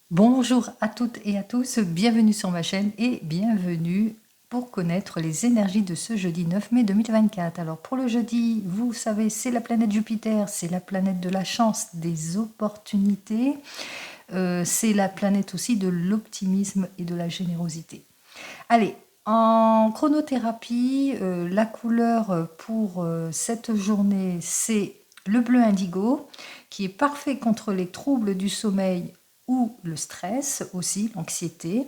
Bonjour à toutes et à tous, bienvenue sur ma chaîne et bienvenue pour connaître les énergies de ce jeudi 9 mai 2024. Alors pour le jeudi, vous savez, c'est la planète Jupiter, c'est la planète de la chance, des opportunités, c'est la planète aussi de l'optimisme et de la générosité. Allez, en chronothérapie, la couleur pour cette journée, c'est le bleu indigo, qui est parfait contre les troubles du sommeil ou le stress aussi, l'anxiété.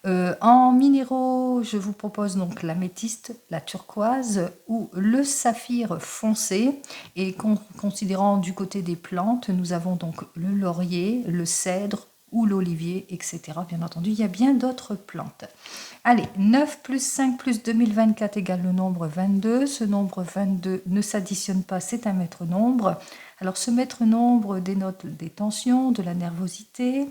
En minéraux, je vous propose donc l'améthyste, la turquoise ou le saphir foncé. Et considérant du côté des plantes, nous avons donc le laurier, le cèdre ou l'olivier, etc. Bien entendu, il y a bien d'autres plantes. Allez, 9 plus 5 plus 2024 égale le nombre 22. Ce nombre 22 ne s'additionne pas, c'est un maître nombre. Alors ce maître nombre dénote des tensions, de la nervosité,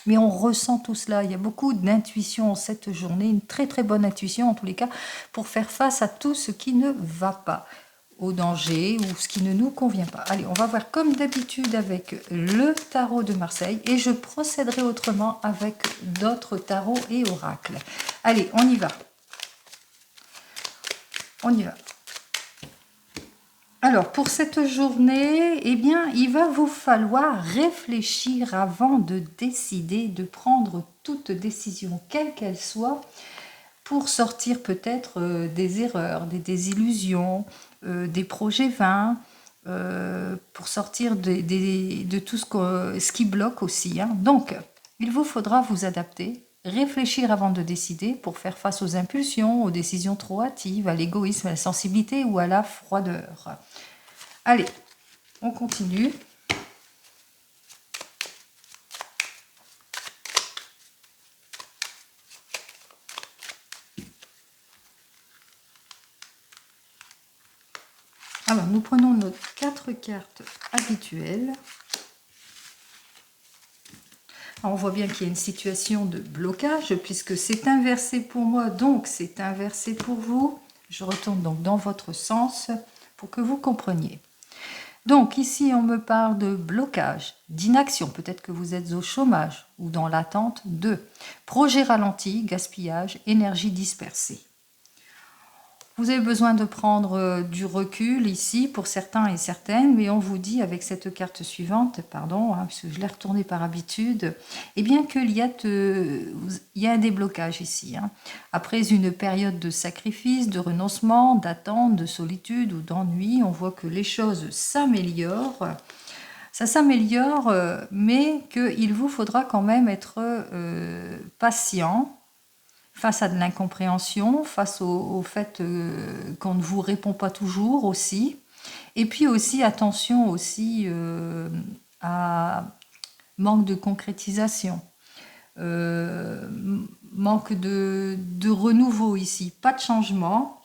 mais on ressent tout cela. Il y a beaucoup d'intuition cette journée, une très très bonne intuition en tous les cas, pour faire face à tout ce qui ne va pas, au danger ou ce qui ne nous convient pas. Allez, on va voir comme d'habitude avec le tarot de Marseille et je procéderai autrement avec d'autres tarots et oracles. Allez, on y va. On y va. Alors, pour cette journée, eh bien, il va vous falloir réfléchir avant de décider, de prendre toute décision, quelle qu'elle soit, pour sortir peut-être des erreurs, des désillusions, des projets vains, pour sortir de tout ce qui bloque aussi. Hein. Donc, il vous faudra vous adapter, réfléchir avant de décider pour faire face aux impulsions, aux décisions trop hâtives, à l'égoïsme, à la sensibilité ou à la froideur. Allez, on continue. Alors, nous prenons nos 4 cartes habituelles. Alors, on voit bien qu'il y a une situation de blocage puisque c'est inversé pour moi, donc c'est inversé pour vous. Je retourne donc dans votre sens pour que vous compreniez. Donc ici, on me parle de blocage, d'inaction. Peut-être que vous êtes au chômage ou dans l'attente de projet ralenti, gaspillage, énergie dispersée. Vous avez besoin de prendre du recul ici pour certains et certaines, mais on vous dit avec cette carte suivante, pardon, hein, puisque je l'ai retournée par habitude, eh bien qu'il y a un déblocage ici. Hein. Après une période de sacrifice, de renoncement, d'attente, de solitude ou d'ennui, on voit que les choses s'améliorent. Ça s'améliore, mais qu'il vous faudra quand même être patient, face à de l'incompréhension, face au fait qu'on ne vous répond pas toujours aussi. Et puis aussi, attention aussi à manque de concrétisation, euh, manque de renouveau ici, pas de changement,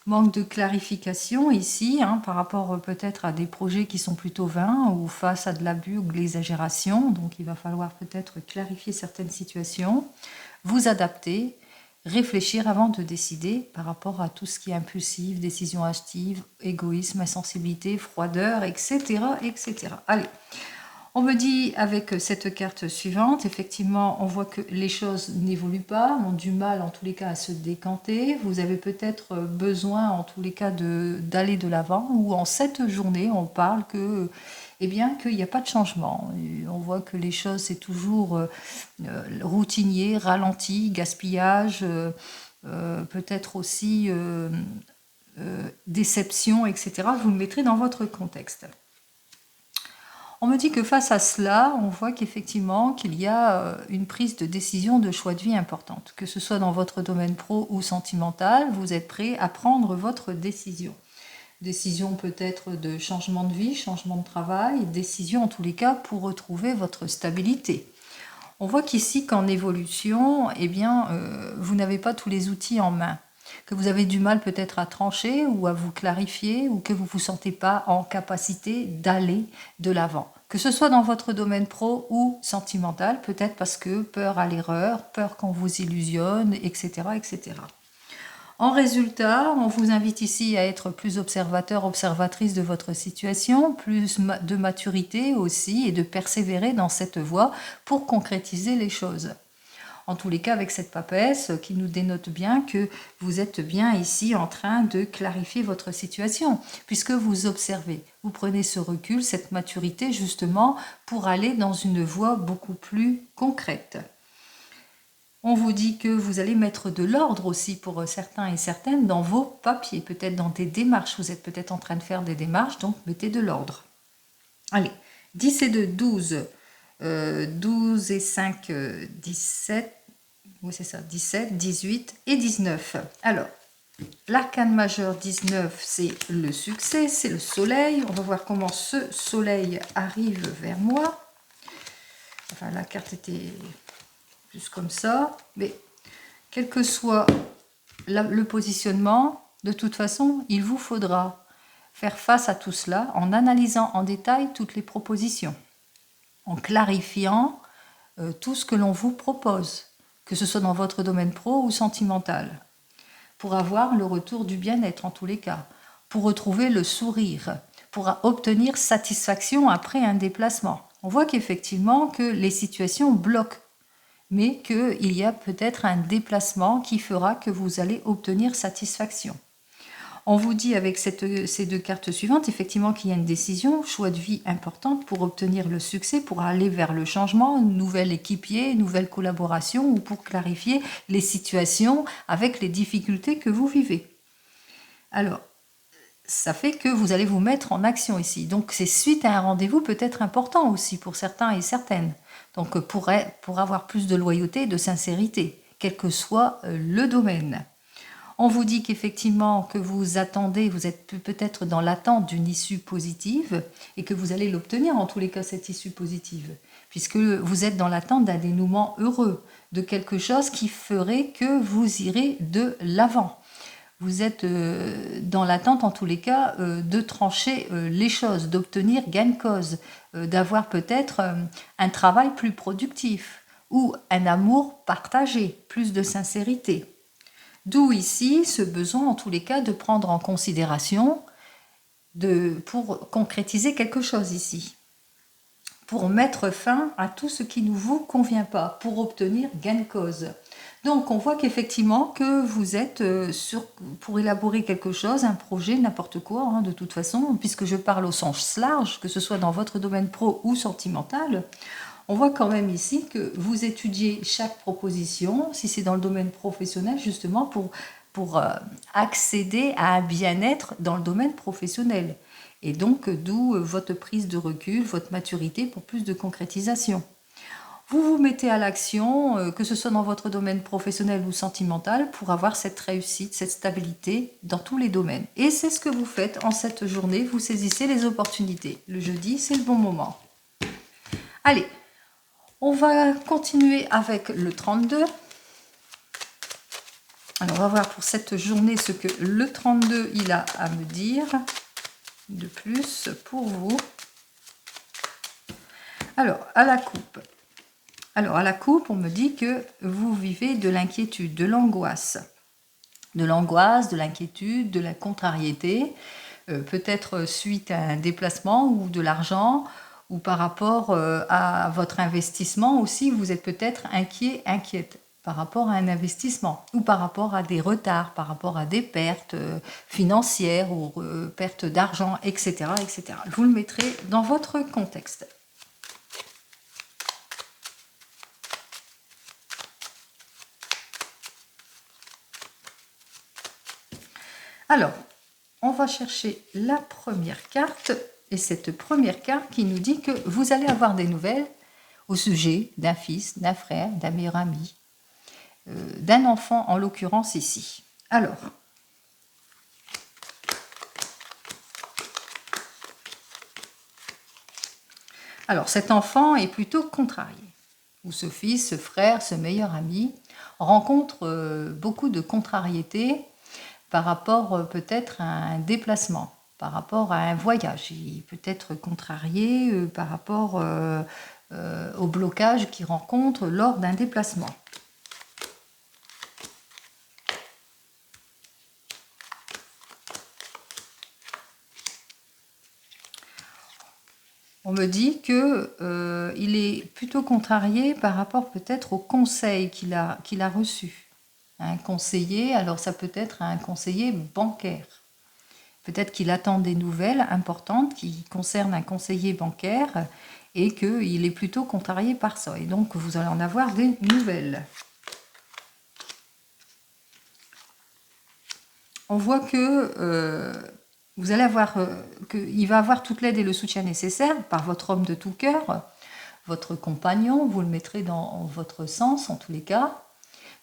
manque de clarification ici, hein, par rapport peut-être à des projets qui sont plutôt vains ou face à de l'abus ou de l'exagération. Donc il va falloir peut-être clarifier certaines situations, vous adapter, réfléchir avant de décider par rapport à tout ce qui est impulsif, décision hâtive, égoïsme, insensibilité, froideur, etc. etc. Allez, on me dit avec cette carte suivante, effectivement, on voit que les choses n'évoluent pas, ont du mal en tous les cas à se décanter. Vous avez peut-être besoin en tous les cas d'aller de l'avant, ou en cette journée, on parle que, eh bien, qu'il n'y a pas de changement. Et on voit que les choses, c'est toujours routinier, ralenti, gaspillage, peut-être aussi déception, etc. Vous le mettrez dans votre contexte. On me dit que face à cela, on voit qu'effectivement qu'il y a une prise de décision de choix de vie importante. Que ce soit dans votre domaine pro ou sentimental, vous êtes prêt à prendre votre décision. Décision peut-être de changement de vie, changement de travail, décision en tous les cas pour retrouver votre stabilité. On voit qu'ici qu'en évolution, eh bien, vous n'avez pas tous les outils en main, que vous avez du mal peut-être à trancher ou à vous clarifier, ou que vous ne vous sentez pas en capacité d'aller de l'avant. Que ce soit dans votre domaine pro ou sentimental, peut-être parce que peur à l'erreur, peur qu'on vous illusionne, etc., etc. En résultat, on vous invite ici à être plus observateur, observatrice de votre situation, plus de maturité aussi et de persévérer dans cette voie pour concrétiser les choses. En tous les cas, avec cette papesse qui nous dénote bien que vous êtes bien ici en train de clarifier votre situation, puisque vous observez, vous prenez ce recul, cette maturité justement pour aller dans une voie beaucoup plus concrète. On vous dit que vous allez mettre de l'ordre aussi pour certains et certaines dans vos papiers, peut-être dans des démarches. Vous êtes peut-être en train de faire des démarches, donc mettez de l'ordre. Allez, 10 et 2, 12. 12 et 5, 17. Oui, c'est ça, 17, 18 et 19. Alors, l'arcane majeur 19, c'est le succès, c'est le soleil. On va voir comment ce soleil arrive vers moi. Enfin, la carte était plus comme ça. Mais quel que soit le positionnement, de toute façon, il vous faudra faire face à tout cela en analysant en détail toutes les propositions, en clarifiant tout ce que l'on vous propose, que ce soit dans votre domaine pro ou sentimental, pour avoir le retour du bien-être en tous les cas, pour retrouver le sourire, pour obtenir satisfaction après un déplacement. On voit qu'effectivement que les situations bloquent, mais qu'il y a peut-être un déplacement qui fera que vous allez obtenir satisfaction. On vous dit avec ces deux cartes suivantes, effectivement, qu'il y a une décision, choix de vie importante pour obtenir le succès, pour aller vers le changement, nouvel équipier, nouvelle collaboration ou pour clarifier les situations avec les difficultés que vous vivez. Alors, ça fait que vous allez vous mettre en action ici. Donc, c'est suite à un rendez-vous peut-être important aussi pour certains et certaines. Donc, pour avoir plus de loyauté et de sincérité, quel que soit le domaine. On vous dit qu'effectivement, que vous attendez, vous êtes peut-être dans l'attente d'une issue positive et que vous allez l'obtenir en tous les cas, cette issue positive, puisque vous êtes dans l'attente d'un dénouement heureux, de quelque chose qui ferait que vous irez de l'avant. Vous êtes dans l'attente, en tous les cas, de trancher les choses, d'obtenir gain de cause, d'avoir peut-être un travail plus productif ou un amour partagé, plus de sincérité. D'où ici ce besoin, en tous les cas, de prendre en considération pour concrétiser quelque chose ici, pour mettre fin à tout ce qui ne vous convient pas, pour obtenir gain de cause. Donc on voit qu'effectivement que vous êtes pour élaborer quelque chose, un projet, n'importe quoi, hein, de toute façon, puisque je parle au sens large, que ce soit dans votre domaine pro ou sentimental. On voit quand même ici que vous étudiez chaque proposition, si c'est dans le domaine professionnel, justement pour accéder à un bien-être dans le domaine professionnel. Et donc, d'où votre prise de recul, votre maturité pour plus de concrétisation. Vous vous mettez à l'action, que ce soit dans votre domaine professionnel ou sentimental, pour avoir cette réussite, cette stabilité dans tous les domaines. Et c'est ce que vous faites en cette journée, vous saisissez les opportunités. Le jeudi, c'est le bon moment. Allez, on va continuer avec le 32. Alors, on va voir pour cette journée ce que le 32 il a à me dire de plus pour vous. Alors, à la coupe. Alors, à la coupe, on me dit que vous vivez de l'inquiétude, de l'angoisse. De l'angoisse, de l'inquiétude, de la contrariété, peut-être suite à un déplacement ou de l'argent, ou par rapport à votre investissement aussi, vous êtes peut-être inquiète par rapport à un investissement, ou par rapport à des retards, par rapport à des pertes financières, ou pertes d'argent, etc., etc. Vous le mettrez dans votre contexte. Alors, on va chercher la première carte, et cette première carte qui nous dit que vous allez avoir des nouvelles au sujet d'un fils, d'un frère, d'un meilleur ami, d'un enfant en l'occurrence ici. Alors, cet enfant est plutôt contrarié, ou ce fils, ce frère, ce meilleur ami rencontre beaucoup de contrariétés par rapport peut-être à un déplacement, par rapport à un voyage. Il peut être contrarié par rapport au blocage qu'il rencontre lors d'un déplacement. On me dit que il est plutôt contrarié par rapport peut-être au conseil qu'il a reçu. Un conseiller, alors ça peut être un conseiller bancaire. Peut-être qu'il attend des nouvelles importantes qui concernent un conseiller bancaire et qu'il est plutôt contrarié par ça. Et donc, vous allez en avoir des nouvelles. On voit que vous allez avoir, qu'il va avoir toute l'aide et le soutien nécessaires par votre homme de tout cœur, votre compagnon, vous le mettrez dans votre sens en tous les cas,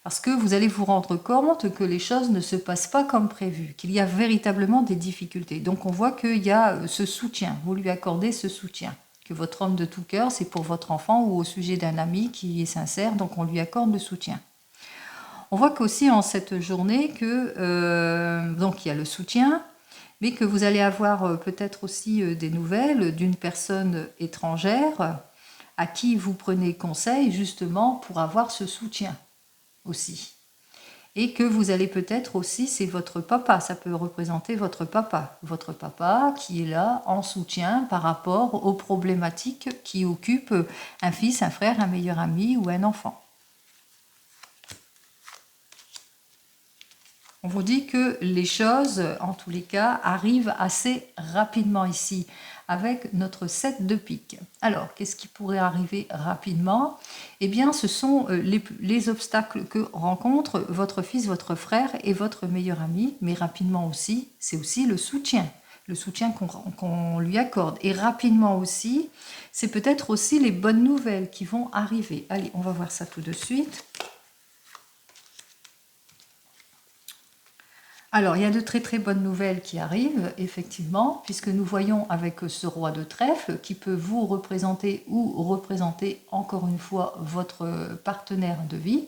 parce que vous allez vous rendre compte que les choses ne se passent pas comme prévu, qu'il y a véritablement des difficultés. Donc on voit qu'il y a ce soutien, vous lui accordez ce soutien, que votre homme de tout cœur, c'est pour votre enfant ou au sujet d'un ami qui est sincère, donc on lui accorde le soutien. On voit qu'aussi en cette journée que donc il y a le soutien, mais que vous allez avoir peut-être aussi des nouvelles d'une personne étrangère à qui vous prenez conseil justement pour avoir ce soutien aussi. Et que vous allez peut-être aussi, c'est votre papa, ça peut représenter votre papa qui est là en soutien par rapport aux problématiques qui occupent un fils, un frère, un meilleur ami ou un enfant. On vous dit que les choses, en tous les cas, arrivent assez rapidement ici, avec notre 7 de pique. Alors, qu'est-ce qui pourrait arriver rapidement? Eh bien, ce sont les obstacles que rencontrent votre fils, votre frère et votre meilleur ami, mais rapidement aussi, c'est aussi le soutien qu'on lui accorde. Et rapidement aussi, c'est peut-être aussi les bonnes nouvelles qui vont arriver. Allez, on va voir ça tout de suite. Alors, il y a de très très bonnes nouvelles qui arrivent, effectivement, puisque nous voyons avec ce roi de trèfle qui peut vous représenter ou représenter encore une fois votre partenaire de vie,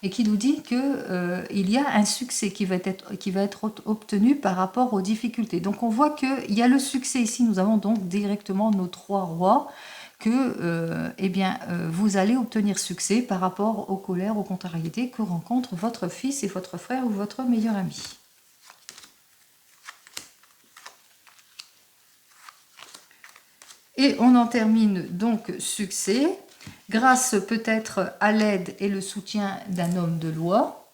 et qui nous dit qu'il y a un succès qui va être obtenu par rapport aux difficultés. Donc on voit qu'il y a le succès ici, nous avons donc directement nos trois rois, que vous allez obtenir succès par rapport aux colères, aux contrariétés que rencontrent votre fils et votre frère ou votre meilleur ami. Et on en termine donc succès, grâce peut-être à l'aide et le soutien d'un homme de loi,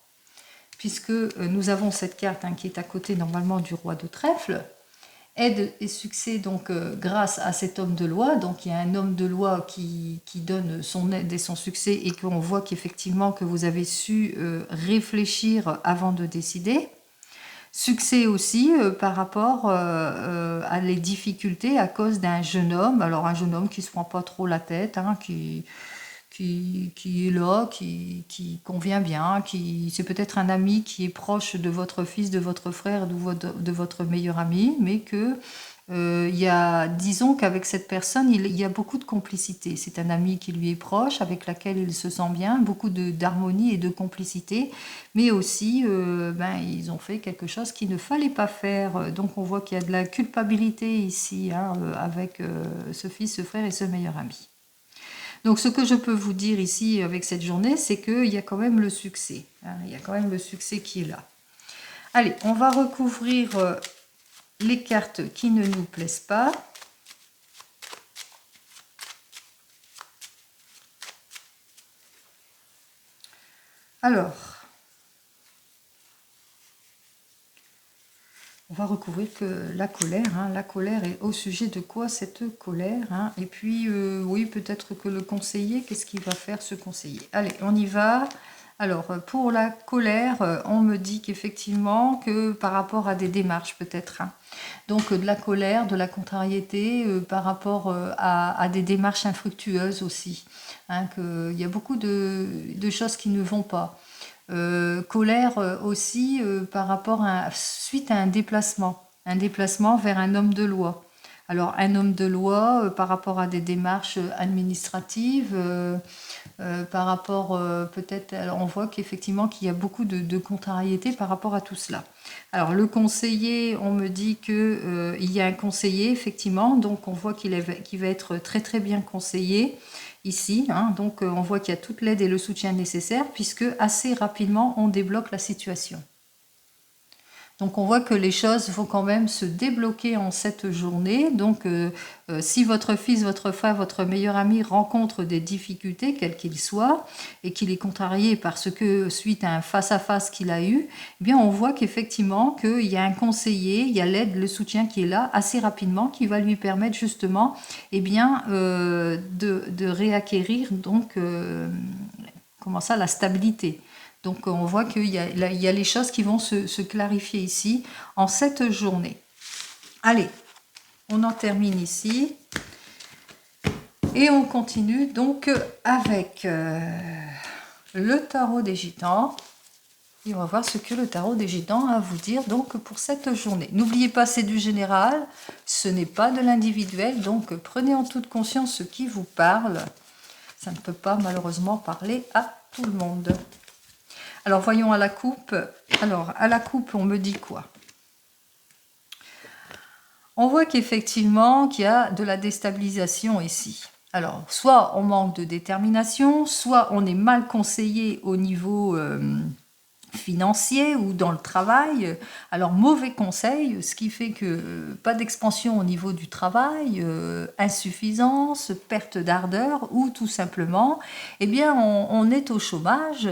puisque nous avons cette carte qui est à côté normalement du roi de trèfle. Aide et succès donc grâce à cet homme de loi. Donc il y a un homme de loi qui donne son aide et son succès et qu'on voit qu'effectivement que vous avez su réfléchir avant de décider. Succès aussi par rapport à les difficultés à cause d'un jeune homme. Alors un jeune homme qui ne se prend pas trop la tête, qui est là, qui convient bien, c'est peut-être un ami qui est proche de votre fils, de votre frère, de votre meilleur ami, mais que disons qu'avec cette personne, il y a beaucoup de complicité. C'est un ami qui lui est proche, avec laquelle il se sent bien, beaucoup d'harmonie et de complicité, mais aussi, ils ont fait quelque chose qu'il ne fallait pas faire. Donc on voit qu'il y a de la culpabilité ici, avec ce fils, ce frère et ce meilleur ami. Donc ce que je peux vous dire ici avec cette journée, c'est qu'il y a quand même le succès. Il y a quand même le succès qui est là. Allez, on va recouvrir les cartes qui ne nous plaisent pas. Alors, on va recouvrir que la colère. La colère est au sujet de quoi cette colère? Et puis, oui, peut-être que le conseiller, qu'est-ce qu'il va faire ce conseiller? Allez, on y va. Alors, pour la colère, on me dit qu'effectivement, que par rapport à des démarches peut-être, donc de la colère, de la contrariété par rapport à des démarches infructueuses aussi, qu'il y a beaucoup de choses qui ne vont pas. Colère aussi par rapport suite à un déplacement vers un homme de loi. Alors un homme de loi par rapport à des démarches administratives, par rapport peut-être, on voit qu'effectivement qu'il y a beaucoup de contrariétés par rapport à tout cela. Alors le conseiller, on me dit que il y a un conseiller effectivement, donc on voit qu'il va être très très bien conseillé ici, donc on voit qu'il y a toute l'aide et le soutien nécessaire puisque assez rapidement on débloque la situation. Donc on voit que les choses vont quand même se débloquer en cette journée. Donc si votre fils, votre frère, votre meilleur ami rencontre des difficultés, quelles qu'ils soient, et qu'il est contrarié parce que suite à un face-à-face qu'il a eu, eh bien on voit qu'effectivement qu'il y a un conseiller, il y a l'aide, le soutien qui est là assez rapidement, qui va lui permettre justement eh bien, de réacquérir donc comment ça, la stabilité. Donc on voit qu'il y a les choses qui vont se clarifier ici en cette journée. Allez, on en termine ici. Et on continue donc avec le tarot des gitans. Et on va voir ce que le tarot des gitans a à vous dire donc pour cette journée. N'oubliez pas, c'est du général, ce n'est pas de l'individuel. Donc prenez en toute conscience ce qui vous parle. Ça ne peut pas malheureusement parler à tout le monde. Alors, voyons à la coupe. Alors, à la coupe, on me dit quoi? On voit qu'effectivement, qu'il y a de la déstabilisation ici. Alors, soit on manque de détermination, soit on est mal conseillé au niveau financier ou dans le travail. Alors, mauvais conseil, ce qui fait que pas d'expansion au niveau du travail, insuffisance, perte d'ardeur, ou tout simplement, eh bien, on est au chômage.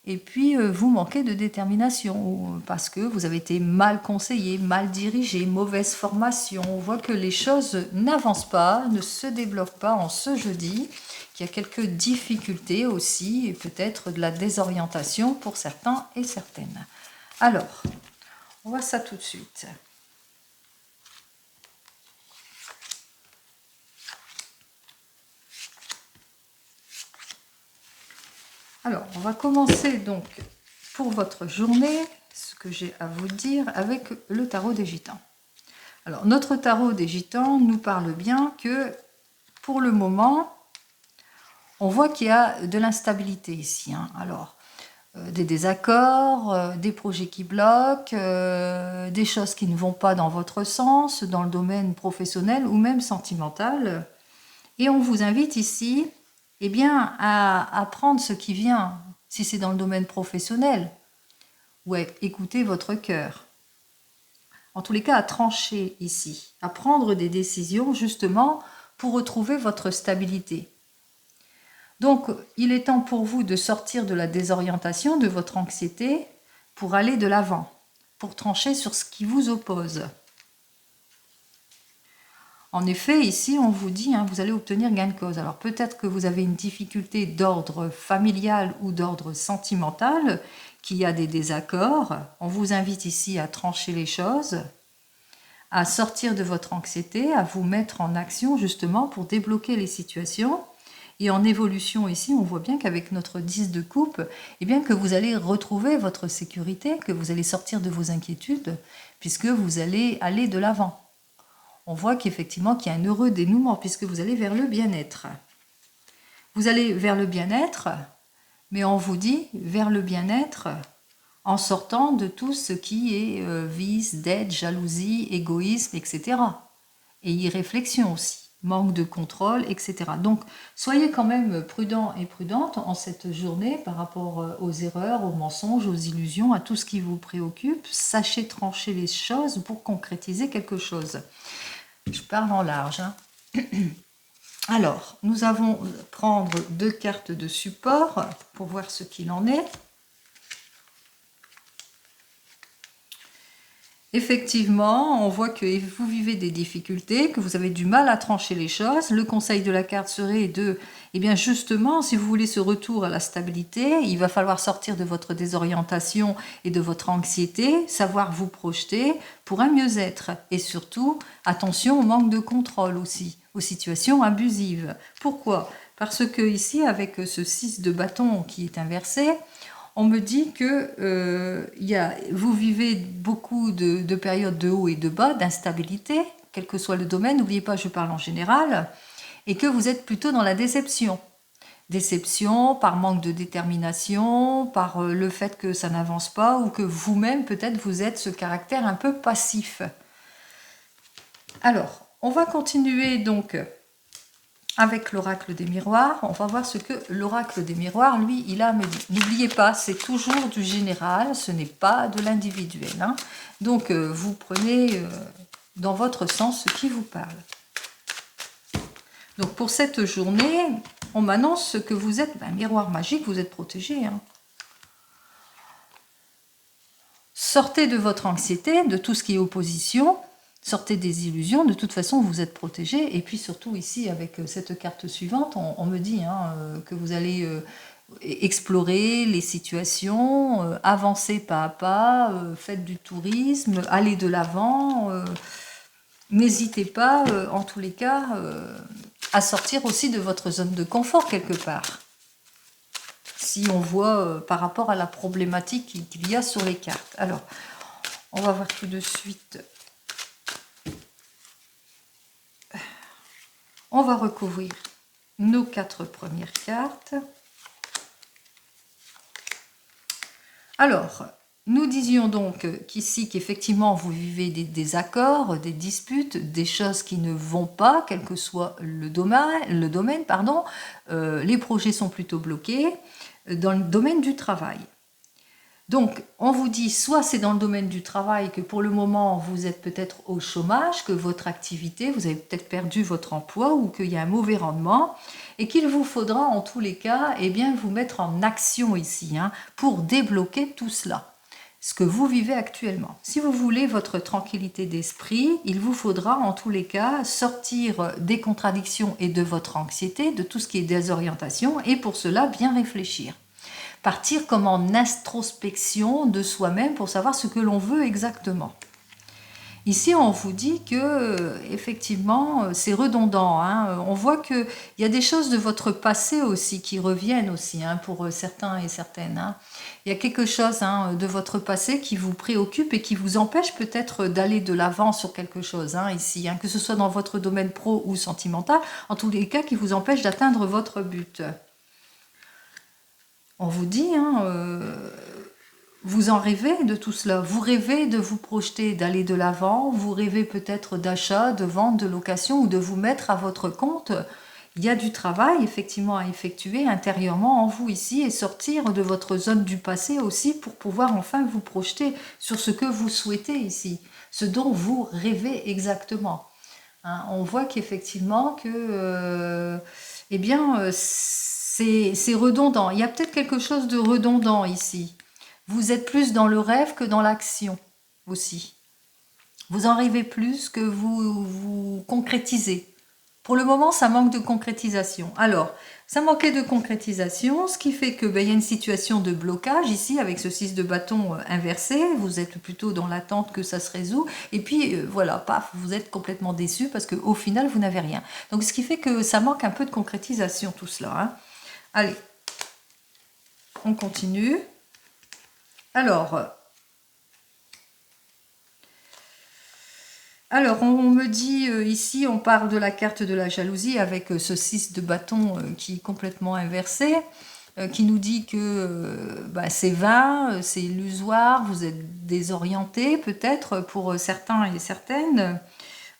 Et puis, vous manquez de détermination parce que vous avez été mal conseillé, mal dirigé, mauvaise formation. On voit que les choses n'avancent pas, ne se débloquent pas en ce jeudi, qu'il y a quelques difficultés aussi et peut-être de la désorientation pour certains et certaines. Alors, on voit ça tout de suite. Alors, on va commencer donc pour votre journée, ce que j'ai à vous dire avec le tarot des gitans. Alors, notre tarot des gitans nous parle bien que pour le moment, on voit qu'il y a de l'instabilité ici. Alors, des désaccords, des projets qui bloquent, des choses qui ne vont pas dans votre sens, dans le domaine professionnel ou même sentimental. Et on vous invite ici eh bien, à prendre ce qui vient, si c'est dans le domaine professionnel, ou à écouter votre cœur. En tous les cas, à trancher ici, à prendre des décisions justement pour retrouver votre stabilité. Donc, il est temps pour vous de sortir de la désorientation, de votre anxiété, pour aller de l'avant, pour trancher sur ce qui vous oppose. En effet, ici, on vous dit, vous allez obtenir gain de cause. Alors peut-être que vous avez une difficulté d'ordre familial ou d'ordre sentimental, qu'il y a des désaccords. On vous invite ici à trancher les choses, à sortir de votre anxiété, à vous mettre en action justement pour débloquer les situations. Et en évolution ici, on voit bien qu'avec notre 10 de coupe, eh bien que vous allez retrouver votre sécurité, que vous allez sortir de vos inquiétudes, puisque vous allez aller de l'avant. On voit qu'effectivement qu'il y a un heureux dénouement puisque vous allez vers le bien-être. Vous allez vers le bien-être, mais on vous dit vers le bien-être en sortant de tout ce qui est vice, dette, jalousie, égoïsme, etc. Et irréflexion aussi, manque de contrôle, etc. Donc, soyez quand même prudents et prudentes en cette journée par rapport aux erreurs, aux mensonges, aux illusions, à tout ce qui vous préoccupe. Sachez trancher les choses pour concrétiser quelque chose. Je parle en large. Alors, nous allons prendre 2 cartes de support pour voir ce qu'il en est. Effectivement, on voit que vous vivez des difficultés, que vous avez du mal à trancher les choses. Le conseil de la carte serait de, eh bien justement, si vous voulez ce retour à la stabilité, il va falloir sortir de votre désorientation et de votre anxiété, savoir vous projeter pour un mieux-être. Et surtout, attention au manque de contrôle aussi, aux situations abusives. Pourquoi? Parce que ici, avec ce 6 de bâton qui est inversé, on me dit que vous vivez beaucoup de périodes de haut et de bas, d'instabilité, quel que soit le domaine, n'oubliez pas, je parle en général, et que vous êtes plutôt dans la déception. Déception par manque de détermination, par le fait que ça n'avance pas, ou que vous-même, peut-être, vous êtes ce caractère un peu passif. Alors, on va continuer donc avec l'oracle des miroirs, on va voir ce que l'oracle des miroirs, lui, il a à me dire. N'oubliez pas, c'est toujours du général, ce n'est pas de l'individuel. Hein. Donc, vous prenez dans votre sens ce qui vous parle. Donc, pour cette journée, on m'annonce que vous êtes un miroir magique, vous êtes protégé. Hein. Sortez de votre anxiété, de tout ce qui est opposition. Sortez des illusions, de toute façon vous êtes protégé. Et puis surtout ici avec cette carte suivante, on me dit que vous allez explorer les situations, avancer pas à pas, faites du tourisme, allez de l'avant. N'hésitez pas en tous les cas à sortir aussi de votre zone de confort quelque part. Si on voit par rapport à la problématique qu'il y a sur les cartes. Alors, on va voir tout de suite. On va recouvrir nos 4 premières cartes. Alors, nous disions donc qu'ici, qu'effectivement, vous vivez des désaccords, des disputes, des choses qui ne vont pas, quel que soit le domaine, pardon. Les projets sont plutôt bloqués dans le domaine du travail. Donc, on vous dit, soit c'est dans le domaine du travail que pour le moment, vous êtes peut-être au chômage, que votre activité, vous avez peut-être perdu votre emploi ou qu'il y a un mauvais rendement et qu'il vous faudra en tous les cas eh bien, vous mettre en action ici pour débloquer tout cela, ce que vous vivez actuellement. Si vous voulez votre tranquillité d'esprit, il vous faudra en tous les cas sortir des contradictions et de votre anxiété, de tout ce qui est désorientation et pour cela bien réfléchir. Partir comme en introspection de soi-même pour savoir ce que l'on veut exactement. Ici, on vous dit que effectivement, c'est redondant. On voit qu'il y a des choses de votre passé aussi qui reviennent aussi pour certains et certaines. Il y a quelque chose de votre passé qui vous préoccupe et qui vous empêche peut-être d'aller de l'avant sur quelque chose ici, que ce soit dans votre domaine pro ou sentimental, en tous les cas qui vous empêche d'atteindre votre but. On vous dit, vous en rêvez de tout cela, vous rêvez de vous projeter, d'aller de l'avant, vous rêvez peut-être d'achat, de vente, de location ou de vous mettre à votre compte. Il y a du travail effectivement à effectuer intérieurement en vous ici et sortir de votre zone du passé aussi pour pouvoir enfin vous projeter sur ce que vous souhaitez ici, ce dont vous rêvez exactement. On voit qu'effectivement que, c'est redondant. Il y a peut-être quelque chose de redondant ici. Vous êtes plus dans le rêve que dans l'action aussi. Vous en rêvez plus que vous concrétisez. Pour le moment, ça manque de concrétisation. Alors, ça manquait de concrétisation, ce qui fait que y a une situation de blocage ici avec ce 6 de bâton inversé. Vous êtes plutôt dans l'attente que ça se résout. Et puis, voilà, paf, vous êtes complètement déçu parce qu'au final, vous n'avez rien. Donc, ce qui fait que ça manque un peu de concrétisation, tout cela. Allez, on continue. Alors, on me dit ici, on parle de la carte de la jalousie avec ce 6 de bâton qui est complètement inversé, qui nous dit que c'est vain, c'est illusoire, vous êtes désorienté peut-être pour certains et certaines.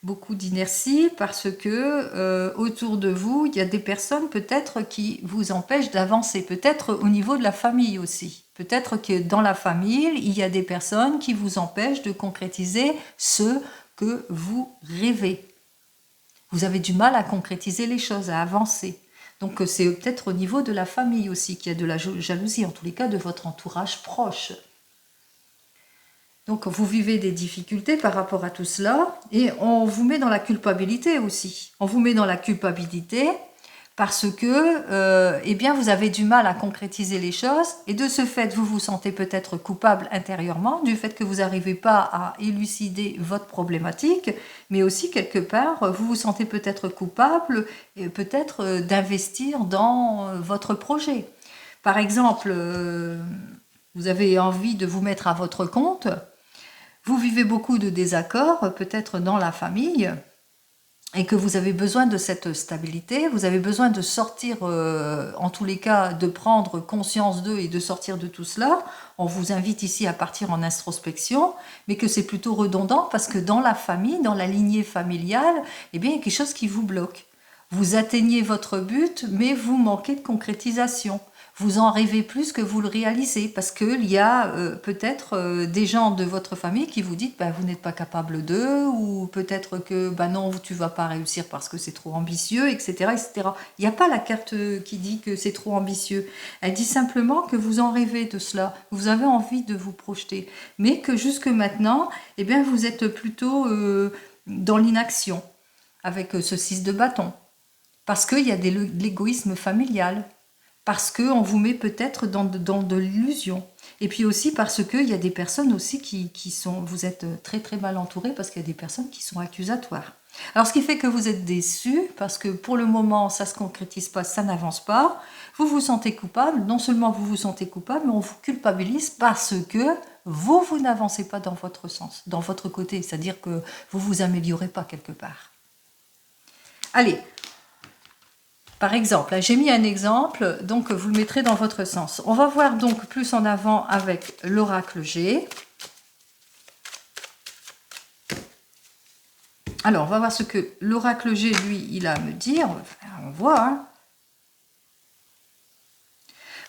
Beaucoup d'inertie parce que autour de vous, il y a des personnes peut-être qui vous empêchent d'avancer, peut-être au niveau de la famille aussi. Peut-être que dans la famille, il y a des personnes qui vous empêchent de concrétiser ce que vous rêvez. Vous avez du mal à concrétiser les choses, à avancer. Donc c'est peut-être au niveau de la famille aussi qu'il y a de la jalousie, en tous les cas de votre entourage proche. Donc, vous vivez des difficultés par rapport à tout cela et on vous met dans la culpabilité aussi. On vous met dans la culpabilité parce que vous avez du mal à concrétiser les choses et de ce fait, vous vous sentez peut-être coupable intérieurement du fait que vous n'arrivez pas à élucider votre problématique, mais aussi quelque part, vous vous sentez peut-être coupable et peut-être d'investir dans votre projet. Par exemple, vous avez envie de vous mettre à votre compte. Vous vivez beaucoup de désaccords, peut-être dans la famille, et que vous avez besoin de cette stabilité, vous avez besoin de sortir, en tous les cas, de prendre conscience d'eux et de sortir de tout cela. On vous invite ici à partir en introspection, mais que c'est plutôt redondant parce que dans la famille, dans la lignée familiale, il y a quelque chose qui vous bloque. Vous atteignez votre but, mais vous manquez de concrétisation. Vous en rêvez plus que vous le réalisez, parce qu'il y a peut-être des gens de votre famille qui vous disent vous n'êtes pas capable d'eux, ou peut-être que non, tu vas pas réussir parce que c'est trop ambitieux, etc., etc. Il n'y a pas la carte qui dit que c'est trop ambitieux. Elle dit simplement que vous en rêvez de cela, vous avez envie de vous projeter, mais que jusque maintenant, eh bien, vous êtes plutôt dans l'inaction, avec ce 6 de bâton, parce qu'il y a de l'égoïsme familial, parce qu'on vous met peut-être dans de l'illusion. Et puis aussi parce qu'il y a des personnes aussi qui sont... Vous êtes très très mal entourés parce qu'il y a des personnes qui sont accusatoires. Alors ce qui fait que vous êtes déçus, parce que pour le moment ça ne se concrétise pas, ça n'avance pas. Vous vous sentez coupable, non seulement vous vous sentez coupable, mais on vous culpabilise parce que vous n'avancez pas dans votre sens, dans votre côté. C'est-à-dire que vous ne vous améliorez pas quelque part. Allez, par exemple, j'ai mis un exemple, donc vous le mettrez dans votre sens. On va voir donc plus en avant avec l'oracle G. Alors, on va voir ce que l'oracle G, lui, il a à me dire. On voit, hein.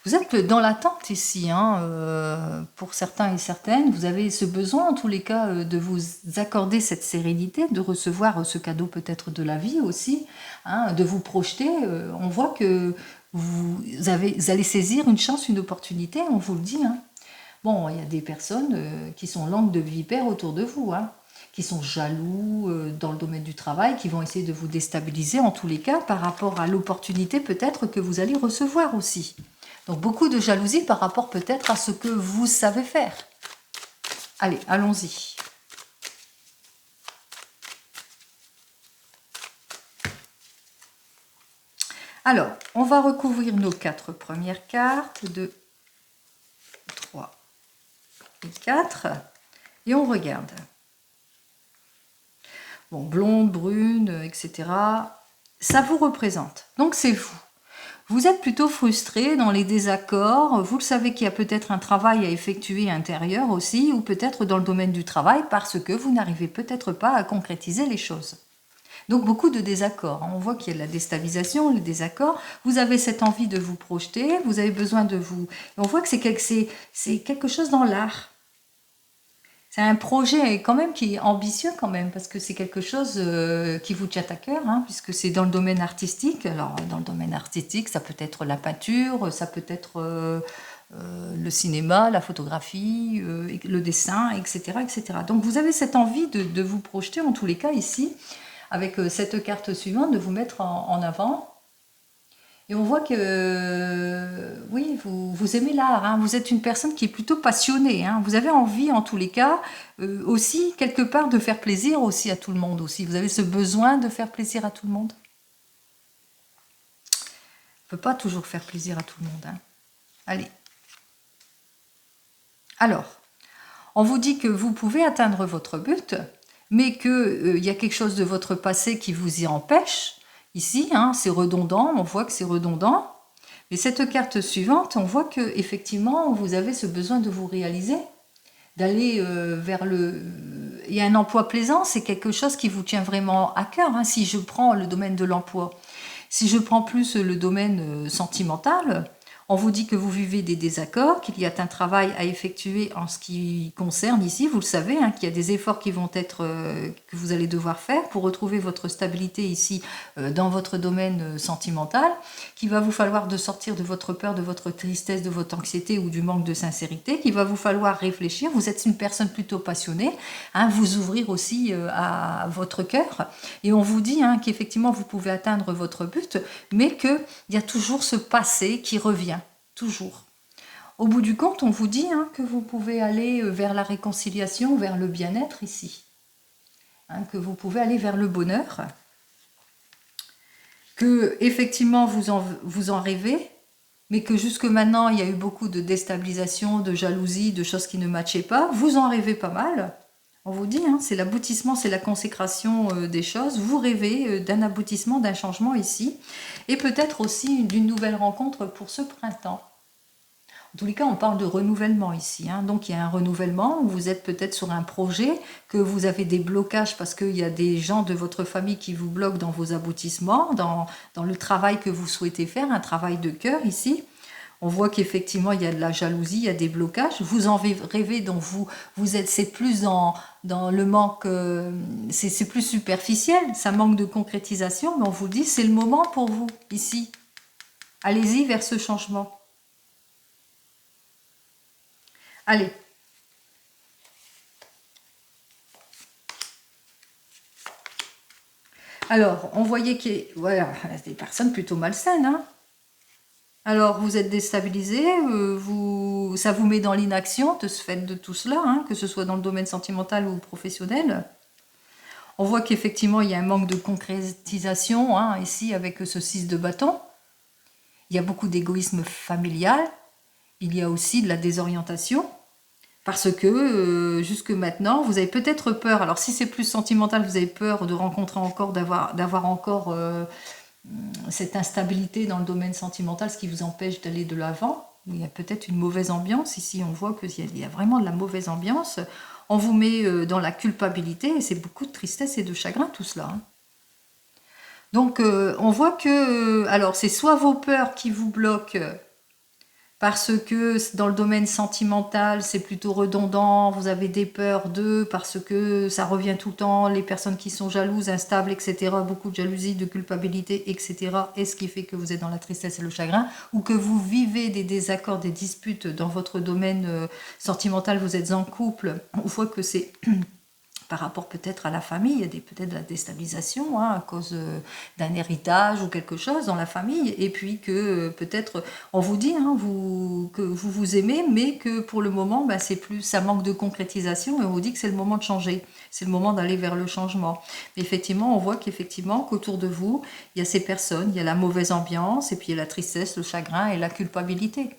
Vous êtes dans l'attente ici, hein, pour certains et certaines. Vous avez ce besoin, en tous les cas, de vous accorder cette sérénité, de recevoir ce cadeau peut-être de la vie aussi, hein, de vous projeter. On voit que vous allez saisir une chance, une opportunité, on vous le dit. Hein. Bon, il y a des personnes qui sont langues de vipère autour de vous, hein, qui sont jaloux dans le domaine du travail, qui vont essayer de vous déstabiliser en tous les cas par rapport à l'opportunité peut-être que vous allez recevoir aussi. Donc beaucoup de jalousie par rapport peut-être à ce que vous savez faire. Allez, allons-y. Alors, on va recouvrir nos 4 premières cartes, 2, 3 et 4, et on regarde. Bon, blonde, brune, etc. Ça vous représente. Donc c'est vous. Vous êtes plutôt frustré dans les désaccords, vous le savez qu'il y a peut-être un travail à effectuer intérieur aussi, ou peut-être dans le domaine du travail, parce que vous n'arrivez peut-être pas à concrétiser les choses. Donc beaucoup de désaccords, on voit qu'il y a de la déstabilisation, le désaccord, vous avez cette envie de vous projeter, vous avez besoin de vous... On voit que c'est quelque chose dans l'art. C'est un projet quand même qui est ambitieux quand même, parce que c'est quelque chose qui vous tient à cœur, hein, puisque c'est dans le domaine artistique. Alors dans le domaine artistique, ça peut être la peinture, ça peut être le cinéma, la photographie, le dessin, etc., etc. Donc vous avez cette envie de vous projeter en tous les cas ici, avec cette carte suivante, de vous mettre en avant. Et on voit que, oui, vous aimez l'art, hein, vous êtes une personne qui est plutôt passionnée, hein, vous avez envie en tous les cas aussi quelque part de faire plaisir aussi à tout le monde aussi. Vous avez ce besoin de faire plaisir à tout le monde. On ne peut pas toujours faire plaisir à tout le monde. Hein. Allez. Alors, on vous dit que vous pouvez atteindre votre but, mais qu'il y a quelque chose de votre passé qui vous y empêche. Ici, hein, c'est redondant, on voit que c'est redondant. Mais cette carte suivante, on voit que effectivement, vous avez ce besoin de vous réaliser, d'aller vers le... Il y a un emploi plaisant, c'est quelque chose qui vous tient vraiment à cœur. Hein. Si je prends le domaine de l'emploi, si je prends plus le domaine sentimental, on vous dit que vous vivez des désaccords, qu'il y a un travail à effectuer en ce qui concerne ici. Vous le savez, hein, qu'il y a des efforts qui vont être, que vous allez devoir faire pour retrouver votre stabilité ici dans votre domaine sentimental, qu'il va vous falloir de sortir de votre peur, de votre tristesse, de votre anxiété ou du manque de sincérité, qu'il va vous falloir réfléchir. Vous êtes une personne plutôt passionnée, hein, vous ouvrir aussi à votre cœur. Et on vous dit hein, qu'effectivement vous pouvez atteindre votre but, mais qu'il y a toujours ce passé qui revient. Toujours. Au bout du compte, on vous dit hein, que vous pouvez aller vers la réconciliation, vers le bien-être ici. Hein, que vous pouvez aller vers le bonheur. Que, effectivement, vous en rêvez, mais que jusque maintenant, il y a eu beaucoup de déstabilisation, de jalousie, de choses qui ne matchaient pas. Vous en rêvez pas mal. On vous dit, hein, c'est l'aboutissement, c'est la consécration des choses. Vous rêvez d'un aboutissement, d'un changement ici. Et peut-être aussi d'une nouvelle rencontre pour ce printemps. En tous les cas, on parle de renouvellement ici. Hein. Donc, il y a un renouvellement où vous êtes peut-être sur un projet, que vous avez des blocages parce qu'il y a des gens de votre famille qui vous bloquent dans vos aboutissements, dans le travail que vous souhaitez faire, un travail de cœur ici. On voit qu'effectivement, il y a de la jalousie, il y a des blocages. Vous en rêvez, donc vous êtes, c'est plus dans le manque, c'est plus superficiel, ça manque de concrétisation, mais on vous dit, c'est le moment pour vous, ici. Allez-y vers ce changement. Allez. Alors, on voyait qu'il y a voilà, des personnes plutôt malsaines. Hein. Alors, vous êtes déstabilisé, ça vous met dans l'inaction de ce fait de tout cela, hein, que ce soit dans le domaine sentimental ou professionnel. On voit qu'effectivement, il y a un manque de concrétisation, hein, ici, avec ce 6 de bâton. Il y a beaucoup d'égoïsme familial. Il y a aussi de la désorientation. Parce que jusque maintenant, vous avez peut-être peur. Alors si c'est plus sentimental, vous avez peur de rencontrer encore, d'avoir encore cette instabilité dans le domaine sentimental, ce qui vous empêche d'aller de l'avant. Il y a peut-être une mauvaise ambiance. Ici, on voit qu'il y a vraiment de la mauvaise ambiance. On vous met dans la culpabilité et c'est beaucoup de tristesse et de chagrin tout cela. Hein. Donc on voit que, alors c'est soit vos peurs qui vous bloquent, parce que dans le domaine sentimental, c'est plutôt redondant, vous avez des peurs d'eux, parce que ça revient tout le temps, les personnes qui sont jalouses, instables, etc., beaucoup de jalousie, de culpabilité, etc., et ce qui fait que vous êtes dans la tristesse et le chagrin, ou que vous vivez des désaccords, des disputes dans votre domaine sentimental, vous êtes en couple, on voit que c'est... par rapport peut-être à la famille, il y a peut-être de la déstabilisation hein, à cause d'un héritage ou quelque chose dans la famille, et puis que peut-être on vous dit hein, que vous aimez, mais que pour le moment, ben, c'est plus, ça manque de concrétisation, et on vous dit que c'est le moment de changer, c'est le moment d'aller vers le changement. Mais effectivement, on voit qu'autour de vous, il y a ces personnes, il y a la mauvaise ambiance, et puis il y a la tristesse, le chagrin et la culpabilité.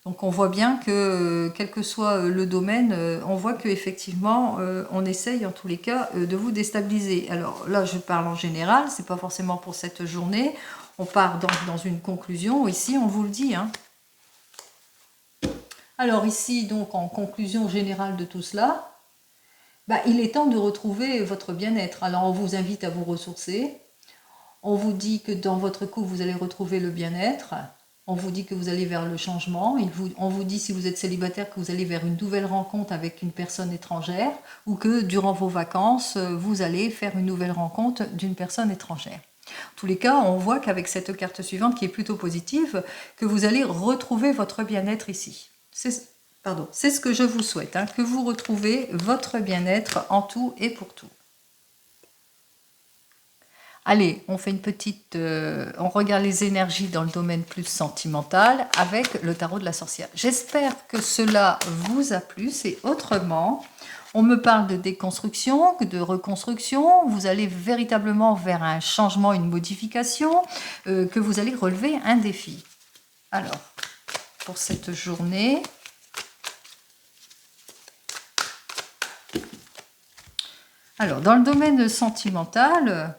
Donc on voit bien que, quel que soit le domaine, on voit qu'effectivement, on essaye en tous les cas de vous déstabiliser. Alors là, je parle en général, c'est pas forcément pour cette journée. On part dans une conclusion. Ici, on vous le dit. Hein. Alors ici, donc, en conclusion générale de tout cela, bah, il est temps de retrouver votre bien-être. Alors on vous invite à vous ressourcer. On vous dit que dans votre couple, vous allez retrouver le bien-être. On vous dit que vous allez vers le changement. On vous dit, si vous êtes célibataire, que vous allez vers une nouvelle rencontre avec une personne étrangère ou que durant vos vacances, vous allez faire une nouvelle rencontre d'une personne étrangère. En tous les cas, on voit qu'avec cette carte suivante, qui est plutôt positive, que vous allez retrouver votre bien-être ici. C'est ce que je vous souhaite, hein, que vous retrouvez votre bien-être en tout et pour tout. Allez, on fait une petite... on regarde les énergies dans le domaine plus sentimental avec le tarot de la sorcière. J'espère que cela vous a plu. C'est autrement. On me parle de déconstruction, de reconstruction. Vous allez véritablement vers un changement, une modification, que vous allez relever un défi. Alors, pour cette journée... Alors, dans le domaine sentimental...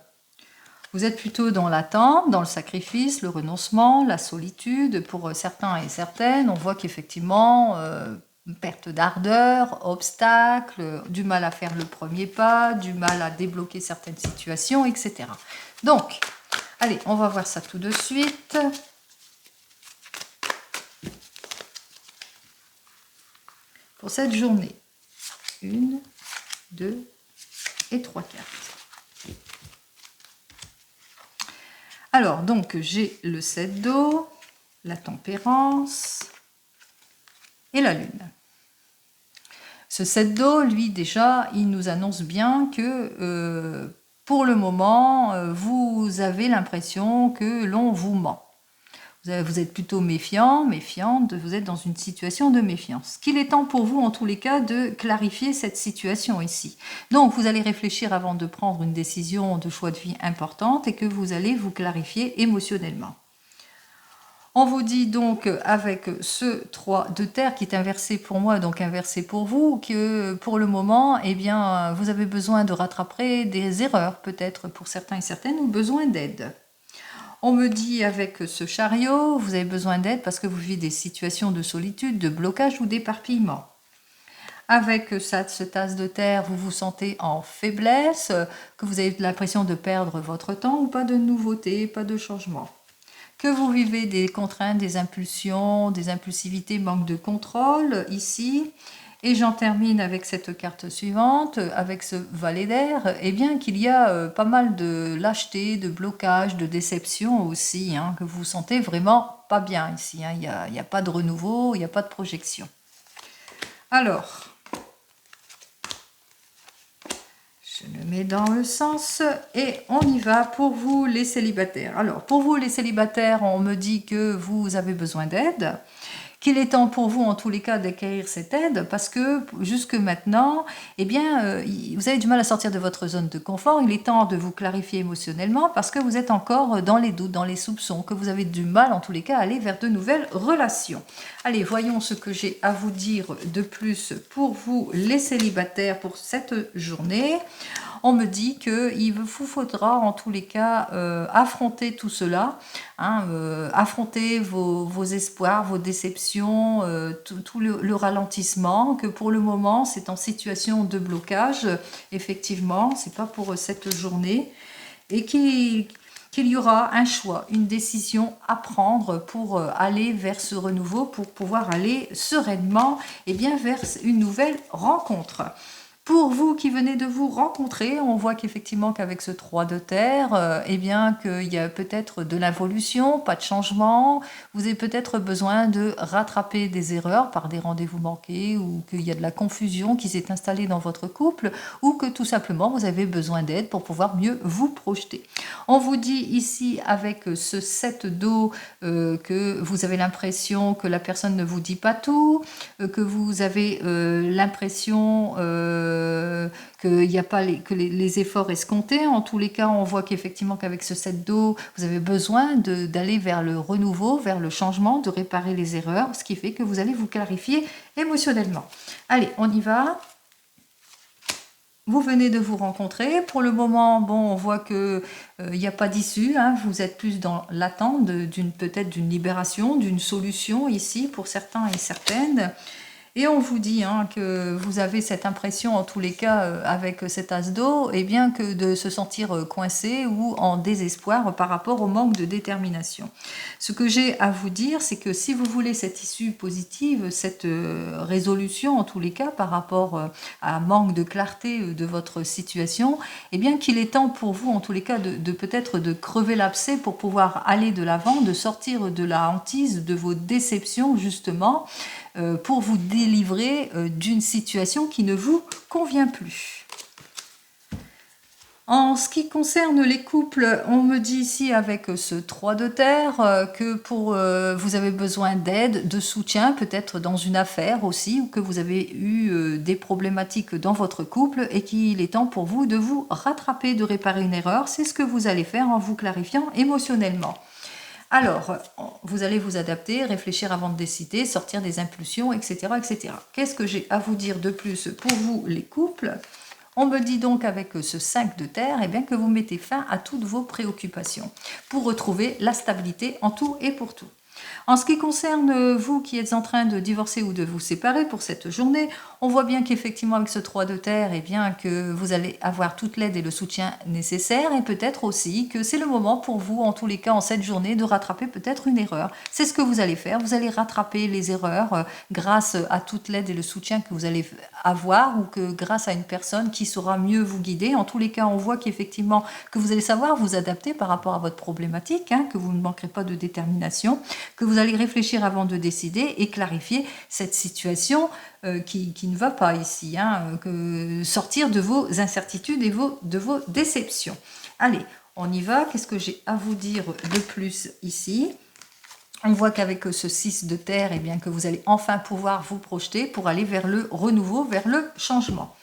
Vous êtes plutôt dans l'attente, dans le sacrifice, le renoncement, la solitude. Pour certains et certaines, on voit qu'effectivement, perte d'ardeur, obstacle, du mal à faire le premier pas, du mal à débloquer certaines situations, etc. Donc, allez, on va voir ça tout de suite. Pour cette journée, 1, 2 et 3 cartes. Alors, donc, j'ai le 7 d'eau, la tempérance et la lune. Ce 7 d'eau, lui, déjà, il nous annonce bien que, pour le moment, vous avez l'impression que l'on vous ment. Vous êtes plutôt méfiante, vous êtes dans une situation de méfiance. Qu'il est temps pour vous, en tous les cas, de clarifier cette situation ici. Donc, vous allez réfléchir avant de prendre une décision de choix de vie importante et que vous allez vous clarifier émotionnellement. On vous dit donc, avec ce 3 de terre qui est inversé pour moi, donc inversé pour vous, que pour le moment, eh bien, vous avez besoin de rattraper des erreurs, peut-être pour certains et certaines, ou besoin d'aide. On me dit avec ce chariot, vous avez besoin d'aide parce que vous vivez des situations de solitude, de blocage ou d'éparpillement. Avec ce tasse de terre, vous vous sentez en faiblesse, que vous avez l'impression de perdre votre temps ou pas de nouveautés, pas de changement. Que vous vivez des contraintes, des impulsions, des impulsivités, manque de contrôle ici. Et j'en termine avec cette carte suivante, avec ce valet d'air, eh bien qu'il y a pas mal de lâcheté, de blocage, de déception aussi, hein, que vous sentez vraiment pas bien ici. Hein. Il n'y a pas de renouveau, il n'y a pas de projection. Alors, je le mets dans le sens et on y va pour vous les célibataires. Alors, pour vous les célibataires, on me dit que vous avez besoin d'aide, qu'il est temps pour vous en tous les cas d'acquérir cette aide parce que jusque maintenant, eh bien, vous avez du mal à sortir de votre zone de confort. Il est temps de vous clarifier émotionnellement parce que vous êtes encore dans les doutes, dans les soupçons, que vous avez du mal en tous les cas à aller vers de nouvelles relations. Allez, voyons ce que j'ai à vous dire de plus pour vous les célibataires pour cette journée. On me dit qu'il vous faudra en tous les cas affronter tout cela, hein, affronter vos espoirs, vos déceptions, tout le ralentissement, que pour le moment c'est en situation de blocage, effectivement, c'est pas pour cette journée, et qu'il y aura un choix, une décision à prendre pour aller vers ce renouveau, pour pouvoir aller sereinement et bien vers une nouvelle rencontre. Pour vous qui venez de vous rencontrer, on voit qu'effectivement qu'avec ce 3 de terre, eh bien qu'il y a peut-être de l'involution, pas de changement. Vous avez peut-être besoin de rattraper des erreurs par des rendez-vous manqués ou qu'il y a de la confusion qui s'est installée dans votre couple ou que tout simplement vous avez besoin d'aide pour pouvoir mieux vous projeter. On vous dit ici avec ce 7 d'eau que vous avez l'impression que la personne ne vous dit pas tout, que vous avez l'impression qu'il n'y a pas les efforts escomptés. En tous les cas, on voit qu'effectivement qu'avec ce 7 d'eau, vous avez besoin d'aller vers le renouveau, vers le changement, de réparer les erreurs, ce qui fait que vous allez vous clarifier émotionnellement. Allez, on y va. Vous venez de vous rencontrer. Pour le moment, bon, on voit qu'il n'y a pas d'issue. Hein. Vous êtes plus dans l'attente peut-être d'une libération, d'une solution ici pour certains et certaines. Et on vous dit hein, que vous avez cette impression, en tous les cas, avec cet as d'eau, eh bien que de se sentir coincé ou en désespoir par rapport au manque de détermination. Ce que j'ai à vous dire, c'est que si vous voulez cette issue positive, cette résolution, en tous les cas, par rapport à un manque de clarté de votre situation, eh bien qu'il est temps pour vous, en tous les cas, de peut-être de crever l'abcès pour pouvoir aller de l'avant, de sortir de la hantise, de vos déceptions, justement, pour vous délivrer d'une situation qui ne vous convient plus. En ce qui concerne les couples, on me dit ici avec ce 3 de terre que vous avez besoin d'aide, de soutien, peut-être dans une affaire aussi, ou que vous avez eu des problématiques dans votre couple et qu'il est temps pour vous de vous rattraper, de réparer une erreur. C'est ce que vous allez faire en vous clarifiant émotionnellement. Alors, vous allez vous adapter, réfléchir avant de décider, sortir des impulsions, etc. etc. Qu'est-ce que j'ai à vous dire de plus pour vous, les couples? On me dit donc avec ce 5 de terre eh bien, que vous mettez fin à toutes vos préoccupations pour retrouver la stabilité en tout et pour tout. En ce qui concerne vous qui êtes en train de divorcer ou de vous séparer pour cette journée, on voit bien qu'effectivement avec ce 3 de terre, eh bien, que vous allez avoir toute l'aide et le soutien nécessaires et peut-être aussi que c'est le moment pour vous, en tous les cas en cette journée, de rattraper peut-être une erreur. C'est ce que vous allez faire, vous allez rattraper les erreurs grâce à toute l'aide et le soutien que vous allez avoir ou que grâce à une personne qui saura mieux vous guider. En tous les cas, on voit qu'effectivement que vous allez savoir vous adapter par rapport à votre problématique, hein, que vous ne manquerez pas de détermination, que vous allez réfléchir avant de décider et clarifier cette situation qui ne va pas ici, hein, que sortir de vos incertitudes et de vos déceptions. Allez, on y va. Qu'est-ce que j'ai à vous dire de plus ici? On voit qu'avec ce 6 de terre, eh bien, que vous allez enfin pouvoir vous projeter pour aller vers le renouveau, vers le changement.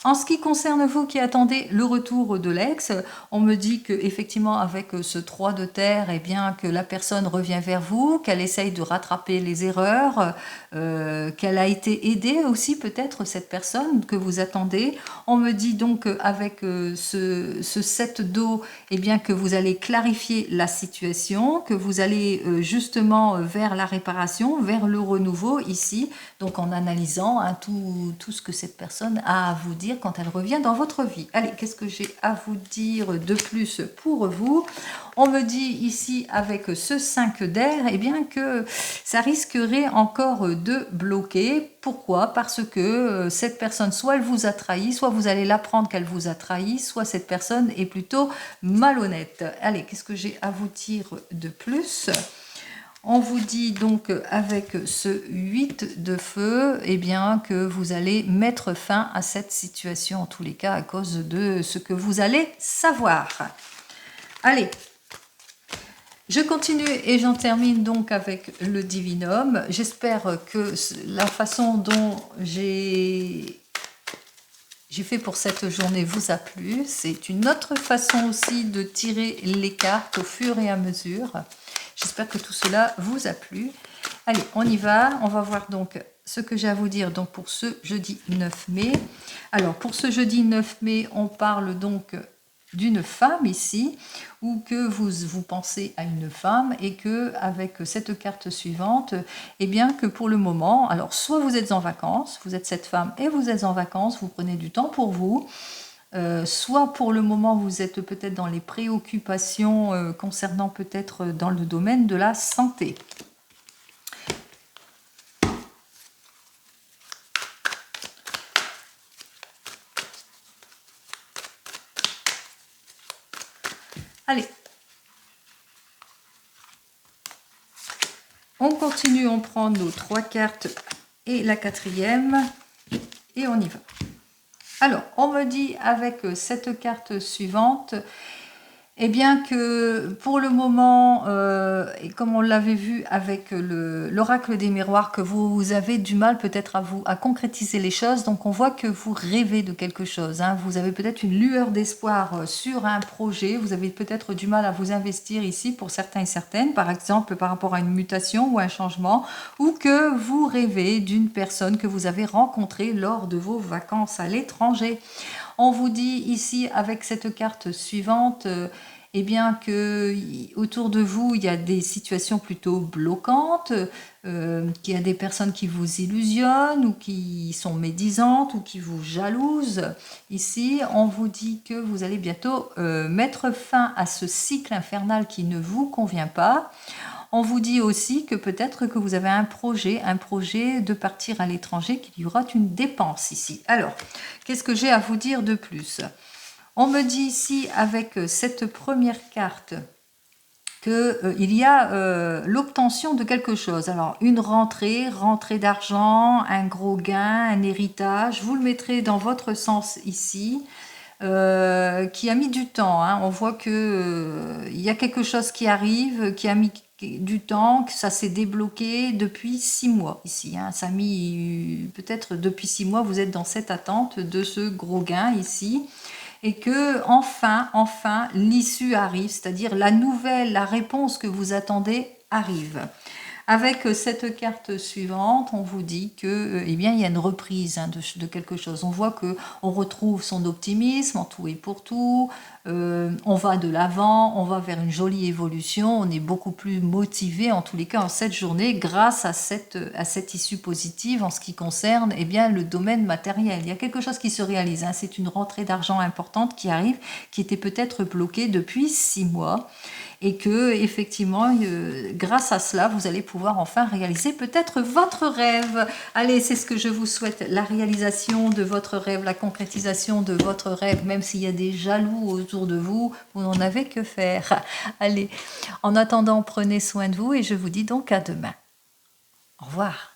En ce qui concerne vous qui attendez le retour de l'ex, on me dit que effectivement avec ce 3 de terre, eh bien que la personne revient vers vous, qu'elle essaye de rattraper les erreurs, qu'elle a été aidée aussi peut-être cette personne que vous attendez. On me dit donc avec ce 7 d'eau, eh bien que vous allez clarifier la situation, que vous allez justement vers la réparation, vers le renouveau ici, donc en analysant hein, tout ce que cette personne a à vous dire quand elle revient dans votre vie. Allez, qu'est-ce que j'ai à vous dire de plus pour vous? On me dit ici avec ce 5 d'air, eh bien que ça risquerait encore de bloquer. Pourquoi? Parce que cette personne, soit elle vous a trahi, soit vous allez l'apprendre qu'elle vous a trahi, soit cette personne est plutôt malhonnête. Allez, qu'est-ce que j'ai à vous dire de plus? On vous dit donc avec ce 8 de feu, eh bien que vous allez mettre fin à cette situation, en tous les cas à cause de ce que vous allez savoir. Allez, je continue et j'en termine donc avec le divinum. J'espère que la façon dont j'ai fait pour cette journée vous a plu. C'est une autre façon aussi de tirer les cartes au fur et à mesure. J'espère que tout cela vous a plu. Allez, on y va. On va voir donc ce que j'ai à vous dire donc pour ce jeudi 9 mai. Alors, pour ce jeudi 9 mai, on parle donc d'une femme ici, ou que vous pensez à une femme, et que avec cette carte suivante, eh bien que pour le moment, alors soit vous êtes en vacances, vous êtes cette femme et vous êtes en vacances, vous prenez du temps pour vous, soit pour le moment vous êtes peut-être dans les préoccupations concernant peut-être dans le domaine de la santé. Allez, on continue, on prend nos 3 cartes et la 4e et on y va. Alors, on me dit avec cette carte suivante, eh bien que pour le moment, et comme on l'avait vu avec l'oracle des miroirs, que vous avez du mal peut-être à concrétiser les choses. Donc on voit que vous rêvez de quelque chose. Hein. Vous avez peut-être une lueur d'espoir sur un projet. Vous avez peut-être du mal à vous investir ici pour certains et certaines, par exemple par rapport à une mutation ou un changement, ou que vous rêvez d'une personne que vous avez rencontrée lors de vos vacances à l'étranger. On vous dit ici avec cette carte suivante, eh bien que autour de vous, il y a des situations plutôt bloquantes, qu'il y a des personnes qui vous illusionnent ou qui sont médisantes ou qui vous jalousent. Ici, on vous dit que vous allez bientôt mettre fin à ce cycle infernal qui ne vous convient pas. On vous dit aussi que peut-être que vous avez un projet de partir à l'étranger, qu'il y aura une dépense ici. Alors, qu'est-ce que j'ai à vous dire de plus? On me dit ici, avec cette première carte, qu'il y a l'obtention de quelque chose. Alors, une rentrée d'argent, un gros gain, un héritage. Vous le mettrez dans votre sens ici. Qui a mis du temps. Hein. On voit que il y a quelque chose qui arrive, qui a mis du temps, que ça s'est débloqué depuis 6 mois ici. Hein. Ça a mis peut-être depuis 6 mois, vous êtes dans cette attente de ce gros gain ici. Et que enfin, l'issue arrive, c'est-à-dire la nouvelle, la réponse que vous attendez arrive. Avec cette carte suivante, on vous dit que, eh bien, il y a une reprise hein, de quelque chose. On voit que on retrouve son optimisme en tout et pour tout. On va de l'avant, on va vers une jolie évolution. On est beaucoup plus motivé, en tous les cas, en cette journée, grâce à cette issue positive en ce qui concerne, eh bien, le domaine matériel. Il y a quelque chose qui se réalise. Hein. C'est une rentrée d'argent importante qui arrive, qui était peut-être bloquée depuis 6 mois. Et que effectivement, grâce à cela, vous allez pouvoir enfin réaliser peut-être votre rêve. Allez, c'est ce que je vous souhaite, la réalisation de votre rêve, la concrétisation de votre rêve, même s'il y a des jaloux autour de vous, vous n'en avez que faire. Allez, en attendant, prenez soin de vous et je vous dis donc à demain. Au revoir.